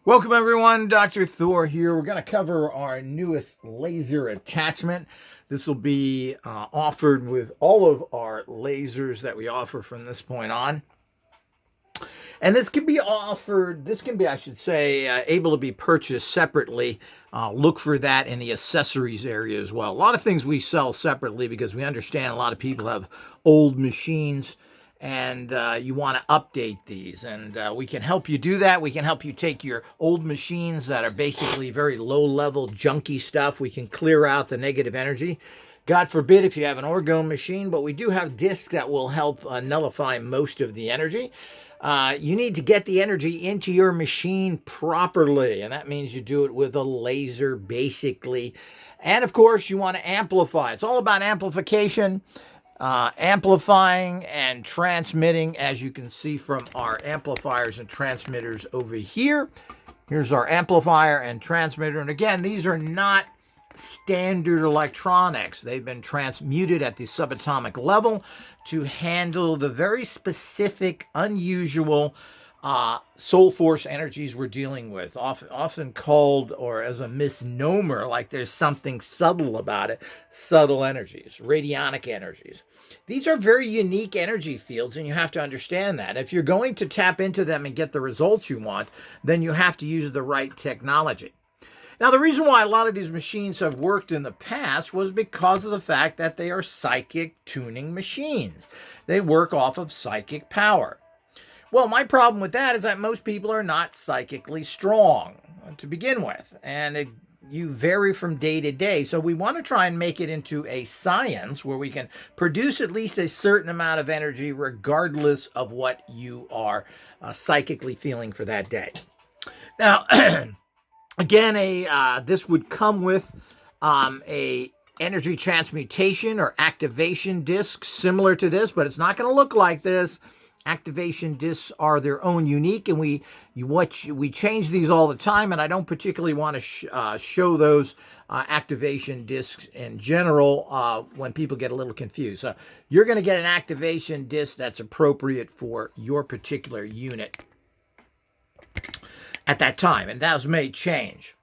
Welcome everyone, Dr. Thor here. We're going to cover our newest laser attachment. This will be offered with all of our lasers that we offer from this point on. And this can be offered, I should say, able to be purchased separately. Look for that in the accessories area as well. A lot of things we sell separately because we understand a lot of people have old machines and you want to update these. And we can help you do that. We can help you take your old machines that are basically very low-level, junky stuff. We can clear out the negative energy. God forbid if you have an orgone machine, but we do have discs that will help nullify most of the energy. You need to get the energy into your machine properly, and that means you do it with a laser, basically. And, of course, you want to amplify. It's all about amplification, amplifying and transmitting, as you can see from our amplifiers and transmitters over here. Here's our amplifier and transmitter. And, again, these are not standard electronics. They've been transmuted at the subatomic level to handle the very specific, unusual soul force energies we're dealing with, often called, or as a misnomer, like there's something subtle about it, subtle energies, radionic energies. These are very unique energy fields, and you have to understand that. If you're going to tap into them and get the results you want, then you have to use the right technology. Now, the reason why a lot of these machines have worked in the past was because of the fact that they are psychic tuning machines. They work off of psychic power. Well, my problem with that is that most people are not psychically strong to begin with, and you vary from day to day. So we want to try and make it into a science where we can produce at least a certain amount of energy regardless of what you are psychically feeling for that day. Now, again, this would come with a energy transmutation or activation disc similar to this, but it's not going to look like this. Activation discs are their own unique, and we change these all the time, and I don't particularly want to show those activation discs in general when people get a little confused. So you're going to get an activation disc that's appropriate for your particular unit at that time, and those may change.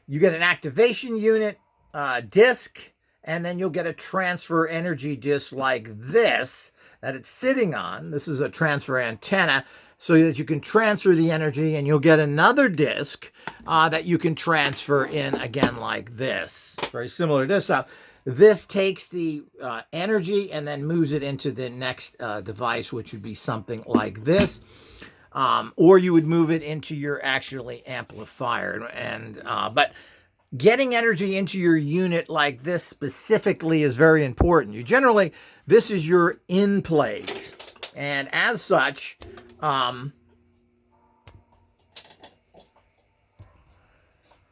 You get an activation unit disc, and then you'll get a transfer energy disc like this that it's sitting on. This is a transfer antenna so that you can transfer the energy, and you'll get another disc that you can transfer in again like this. Very similar to this. This takes the energy and then moves it into the next device, which would be something like this. Or you would move it into your actually amplifier. But getting energy into your unit like this specifically is very important. This is your in plate. And as such,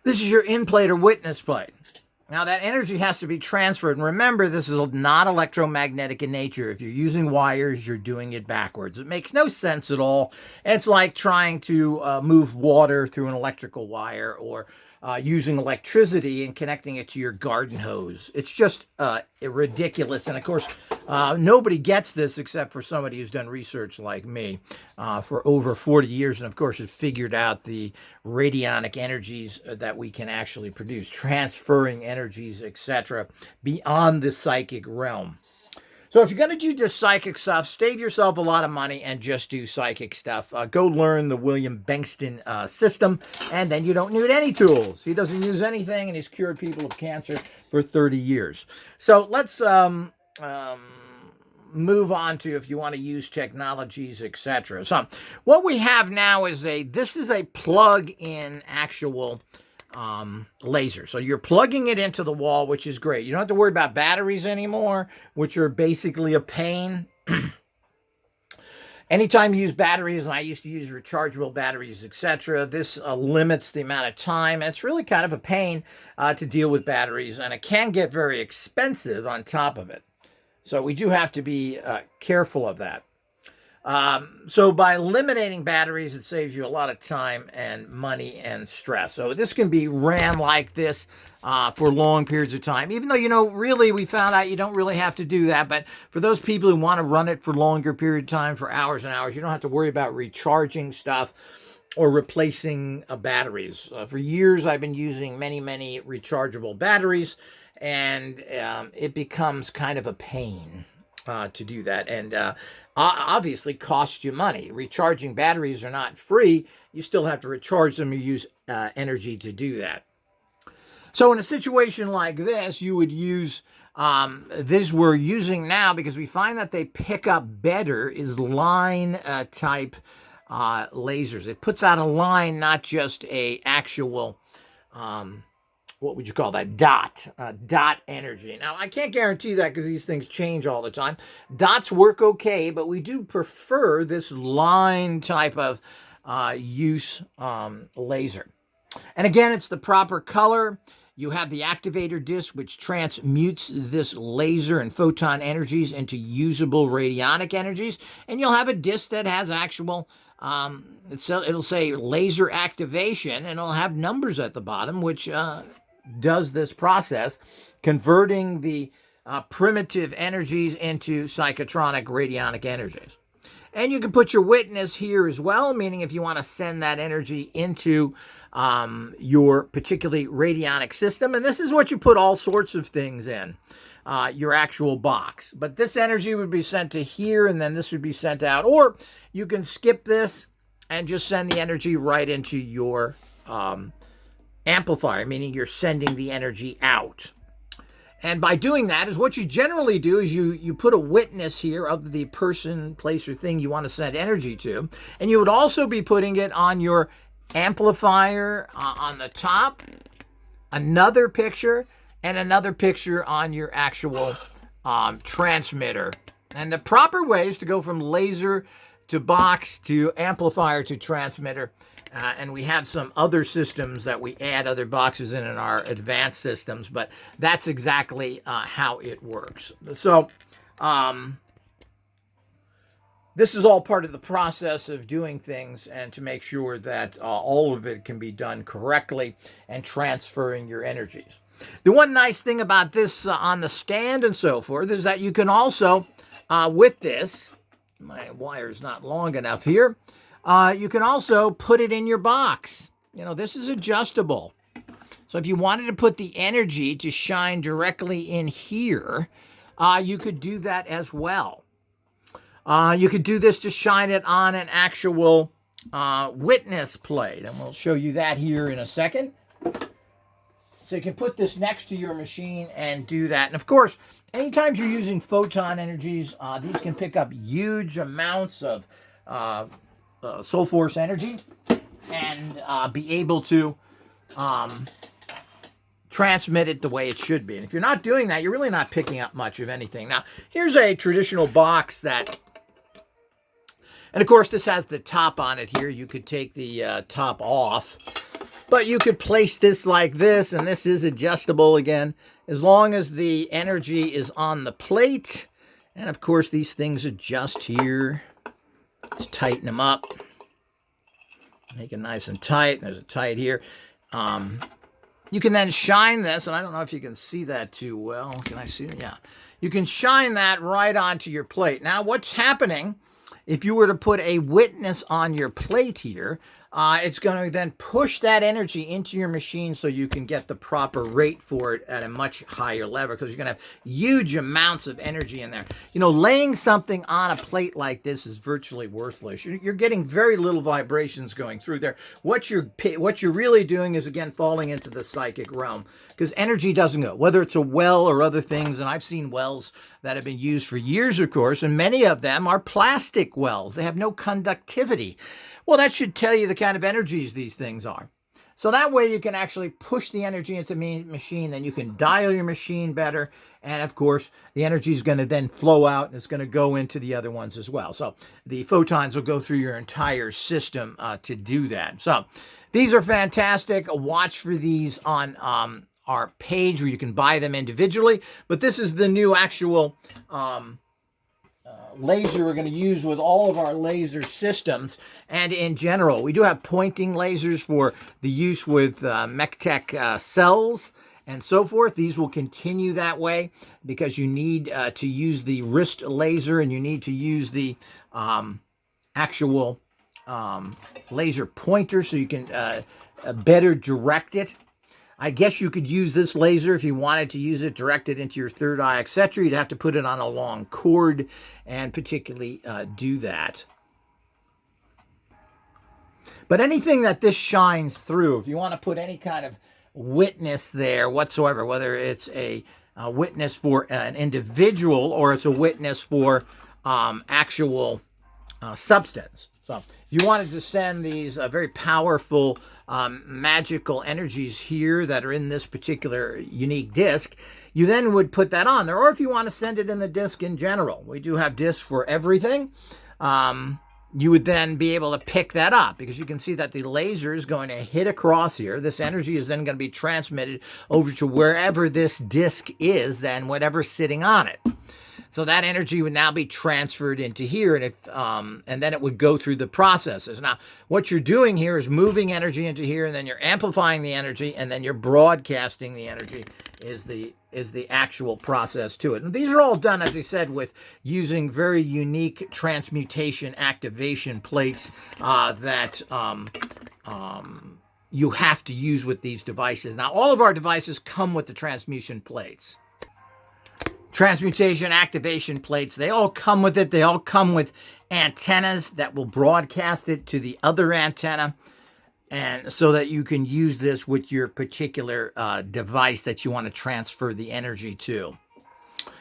this is your in plate or witness plate. Now, that energy has to be transferred. And remember, this is not electromagnetic in nature. If you're using wires, you're doing it backwards. It makes no sense at all. It's like trying to move water through an electrical wire, or using electricity and connecting it to your garden hose. It's just ridiculous. And, of course, nobody gets this except for somebody who's done research like me for over 40 years. And, of course, has figured out the radionic energies that we can actually produce, transferring energies, etc., beyond the psychic realm. So if you're going to do just psychic stuff, save yourself a lot of money and just do psychic stuff. Go learn the William Bengston system, and then you don't need any tools. He doesn't use anything, and he's cured people of cancer for 30 years. So let's move on to if you want to use technologies, etc. So what we have now is this is a plug-in actual laser. So you're plugging it into the wall, which is great. You don't have to worry about batteries anymore, which are basically a pain. Anytime you use batteries, and I used to use rechargeable batteries, etc., this limits the amount of time. And it's really kind of a pain to deal with batteries, and it can get very expensive on top of it. So we do have to be careful of that. So by eliminating batteries, it saves you a lot of time and money and stress. So this can be ran like this for long periods of time, even though, really we found out you don't really have to do that. But for those people who want to run it for longer period of time, for hours and hours, you don't have to worry about recharging stuff. or replacing batteries. For years, I've been using many rechargeable batteries, and it becomes kind of a pain to do that, and obviously costs you money. Recharging batteries are not free. You still have to recharge them. You use energy to do that. So in a situation like this, you would use this we're using now because we find that they pick up better is line type lasers. It puts out a line, not just a actual what would you call that? Dot energy. Now, I can't guarantee that because these things change all the time. Dots work okay, but we do prefer this line type of use laser. And again, it's the proper color. You have the activator disc, which transmutes this laser and photon energies into usable radionic energies. And you'll have a disc that has actual, it'll say laser activation, and it'll have numbers at the bottom, which does this process, converting the primitive energies into psychotronic radionic energies. And you can put your witness here as well, meaning if you want to send that energy into your particularly radionic system. And this is what you put all sorts of things in, your actual box. But this energy would be sent to here, and then this would be sent out. Or you can skip this and just send the energy right into your amplifier, meaning you're sending the energy out. And by doing that is what you generally do is you put a witness here of the person, place, or thing you want to send energy to. And you would also be putting it on your amplifier on the top, another picture, and another picture on your actual transmitter. And the proper way is to go from laser to box to amplifier to transmitter. And we have some other systems that we add other boxes in our advanced systems, but that's exactly how it works. So this is all part of the process of doing things and to make sure that all of it can be done correctly and transferring your energies. The one nice thing about this on the stand and so forth is that you can also, with this, my wire's not long enough here, you can also put it in your box. You know, this is adjustable. So if you wanted to put the energy to shine directly in here, you could do that as well. You could do this to shine it on an actual witness plate. And we'll show you that here in a second. So you can put this next to your machine and do that. And of course, anytime you're using photon energies, these can pick up huge amounts of soul force energy and be able to transmit it the way it should be. And if you're not doing that, you're really not picking up much of anything. Now, here's a traditional box that, and of course, this has the top on it here. You could take the top off, but you could place this like this, and this is adjustable again, as long as the energy is on the plate. And of course, these things adjust here. Let's tighten them up. Make it nice and tight. There's a tight here. You can then shine this, and I don't know if you can see that too well. Can I see that? Yeah. You can shine that right onto your plate. Now, what's happening, if you were to put a witness on your plate here, it's going to then push that energy into your machine so you can get the proper rate for it at a much higher level, because you're going to have huge amounts of energy in there. You know, laying something on a plate like this is virtually worthless. You're getting very little vibrations going through there. What you're really doing is, again, falling into the psychic realm, because energy doesn't go, whether it's a well or other things. And I've seen wells that have been used for years, of course, and many of them are plastic wells. They have no conductivity. Well, that should tell you the kind of energies these things are. So that way you can actually push the energy into the machine, then you can dial your machine better. And of course, the energy is going to then flow out and it's going to go into the other ones as well. So the photons will go through your entire system to do that. So these are fantastic. Watch for these on our page where you can buy them individually. But this is the new actual laser we're going to use with all of our laser systems. And in general, we do have pointing lasers for the use with MechTech cells and so forth. These will continue that way because you need to use the wrist laser, and you need to use the actual laser pointer so you can better direct it. I guess you could use this laser if you wanted to use it, direct it into your third eye, etc. You'd have to put it on a long cord and particularly do that. But anything that this shines through, if you want to put any kind of witness there whatsoever, whether it's a witness for an individual or it's a witness for actual substance. So if you wanted to send these very powerful magical energies here that are in this particular unique disc, you then would put that on there. Or if you want to send it in the disc in general, we do have discs for everything. You would then be able to pick that up because you can see that the laser is going to hit across here. This energy is then going to be transmitted over to wherever this disc is, then whatever's sitting on it. So that energy would now be transferred into here, and then it would go through the processes. Now, what you're doing here is moving energy into here, and then you're amplifying the energy, and then you're broadcasting the energy is the actual process to it. And these are all done, as I said, with using very unique transmutation activation plates that you have to use with these devices. Now, all of our devices come with the transmutation plates. Transmutation activation plates, they all come with it. They all come with antennas that will broadcast it to the other antenna, and so that you can use this with your particular device that you want to transfer the energy to.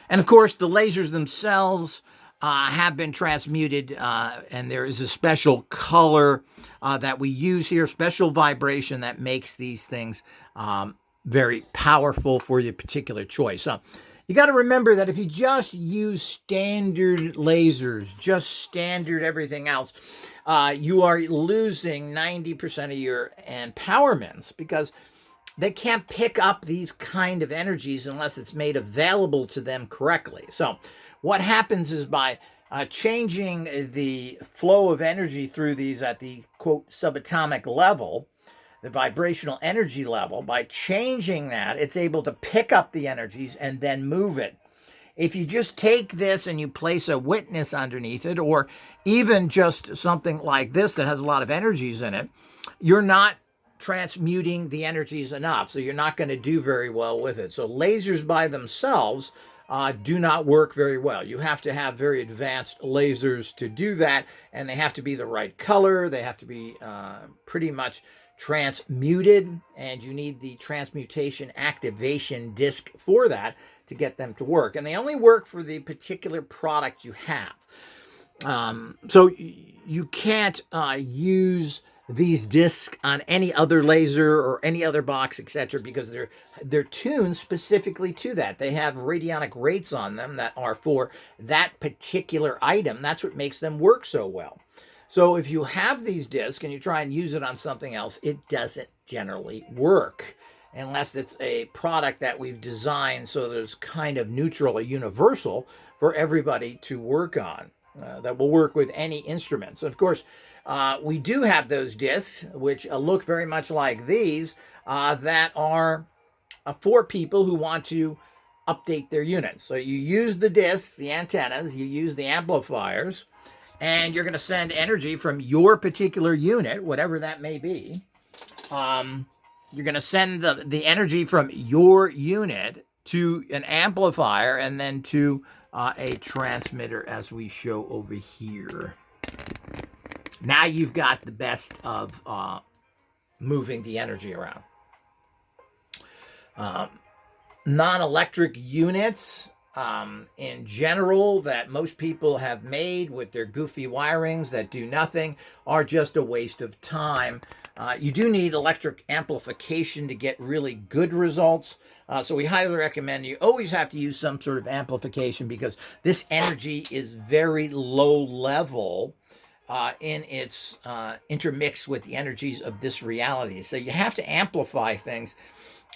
And of course, the lasers themselves have been transmuted, and there is a special color that we use here, special vibration that makes these things very powerful for your particular choice. You got to remember that if you just use standard lasers, just standard everything else, you are losing 90% of your empowerments because they can't pick up these kind of energies unless it's made available to them correctly. So what happens is by changing the flow of energy through these at the, quote, subatomic level, the vibrational energy level, by changing that, it's able to pick up the energies and then move it. If you just take this and you place a witness underneath it, or even just something like this that has a lot of energies in it, you're not transmuting the energies enough, so you're not going to do very well with it. So lasers by themselves do not work very well. You have to have very advanced lasers to do that, and they have to be the right color. They have to be pretty much transmuted, and you need the transmutation activation disc for that to get them to work. And they only work for the particular product you have. So you can't use these discs on any other laser or any other box, etc., because they're tuned specifically to that. They have radionic rates on them that are for that particular item. That's what makes them work so well. So if you have these discs and you try and use it on something else, it doesn't generally work unless it's a product that we've designed so that it's kind of neutral or universal for everybody to work on, that will work with any instruments. Of course, we do have those discs, which look very much like these, that are for people who want to update their units. So you use the discs, the antennas, you use the amplifiers, and you're going to send energy from your particular unit, whatever that may be. You're going to send the energy from your unit to an amplifier and then to a transmitter, as we show over here. Now you've got the best of moving the energy around. Non-electric units in general that most people have made with their goofy wirings that do nothing are just a waste of time. You do need electric amplification to get really good results. So we highly recommend you always have to use some sort of amplification because this energy is very low level in its intermix with the energies of this reality. So you have to amplify things.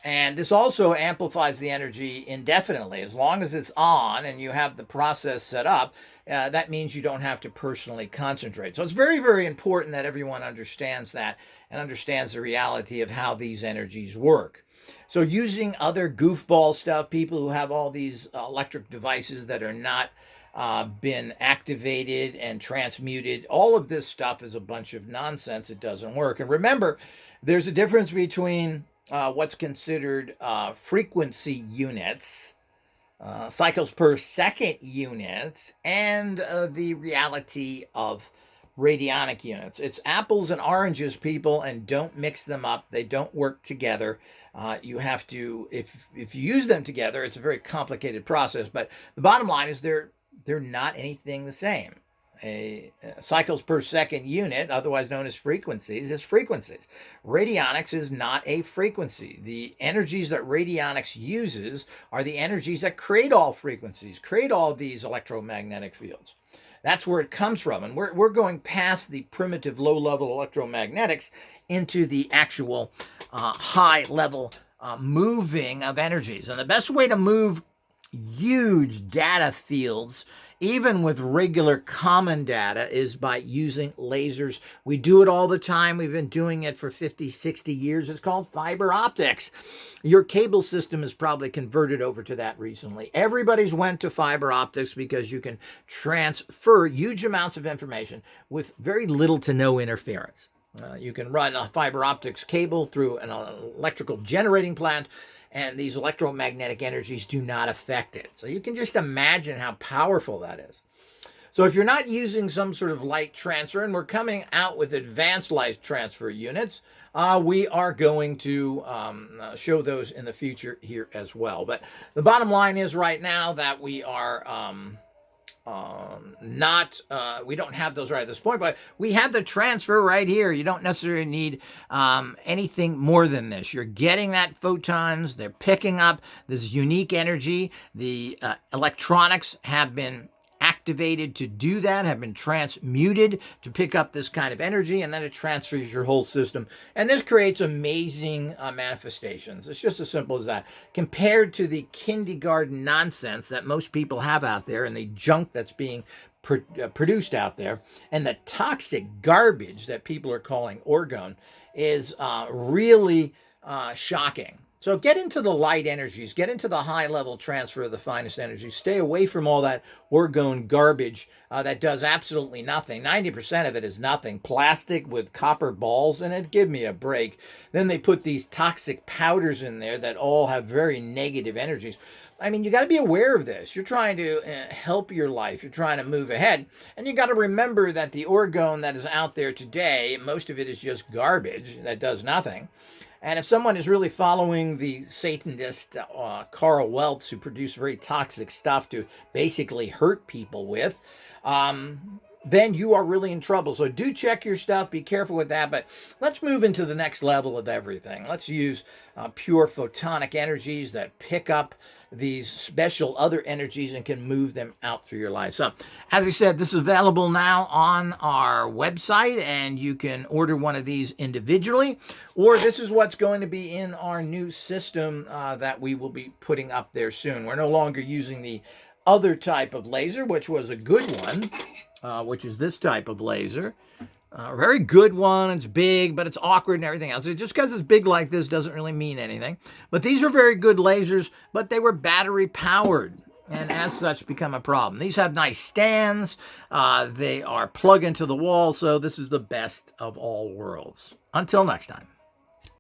And this also amplifies the energy indefinitely. As long as it's on and you have the process set up, that means you don't have to personally concentrate. So it's very, very important that everyone understands that and understands the reality of how these energies work. So using other goofball stuff, people who have all these electric devices that are not been activated and transmuted. All of this stuff is a bunch of nonsense. It doesn't work. And remember, there's a difference between what's considered frequency units, cycles per second units, and the reality of radionic units. It's apples and oranges, people, and don't mix them up. They don't work together. You have to, if you use them together, it's a very complicated process. But the bottom line is they're not anything the same. A cycles per second unit, otherwise known as frequencies, is frequencies. Radionics is not a frequency. The energies that radionics uses are the energies that create all frequencies, create all these electromagnetic fields. That's where it comes from. And we're going past the primitive low-level electromagnetics into the actual high-level moving of energies. And the best way to move huge data fields, even with regular common data, is by using lasers. We do it all the time. We've been doing it for 50, 60 years. It's called fiber optics. Your cable system is probably converted over to that recently. Everybody's went to fiber optics because you can transfer huge amounts of information with very little to no interference. You can run a fiber optics cable through an electrical generating plant, and these electromagnetic energies do not affect it. So you can just imagine how powerful that is. So if you're not using some sort of light transfer, and we're coming out with advanced light transfer units, we are going to show those in the future here as well. But the bottom line is right now that we are we don't have those right at this point, but we have the transfer right here. You don't necessarily need anything more than this. You're getting that photons. They're picking up this unique energy. The electronics have been activated to do that, have been transmuted to pick up this kind of energy, and then it transfers your whole system. And this creates amazing manifestations. It's just as simple as that. Compared to the kindergarten nonsense that most people have out there and the junk that's being produced out there, and the toxic garbage that people are calling orgone is really shocking. So get into the light energies, get into the high-level transfer of the finest energies. Stay away from all that orgone garbage that does absolutely nothing. 90% of it is nothing. Plastic with copper balls in it, give me a break. Then they put these toxic powders in there that all have very negative energies. I mean, you got to be aware of this. You're trying to help your life. You're trying to move ahead. And you got to remember that the orgone that is out there today, most of it is just garbage that does nothing. And if someone is really following the Satanist Carl Weltz, who produced very toxic stuff to basically hurt people with, then you are really in trouble. So do check your stuff. Be careful with that. But let's move into the next level of everything. Let's use pure photonic energies that pick up these special other energies and can move them out through your life. So, as I said, this is available now on our website, and you can order one of these individually, or this is what's going to be in our new system that we will be putting up there soon. We're no longer using the other type of laser, which was a good one, which is this type of laser. A very good one. It's big, but it's awkward and everything else. Just because it's big like this doesn't really mean anything. But these are very good lasers, but they were battery powered, and as such become a problem. These have nice stands. They are plug into the wall, so this is the best of all worlds. Until next time.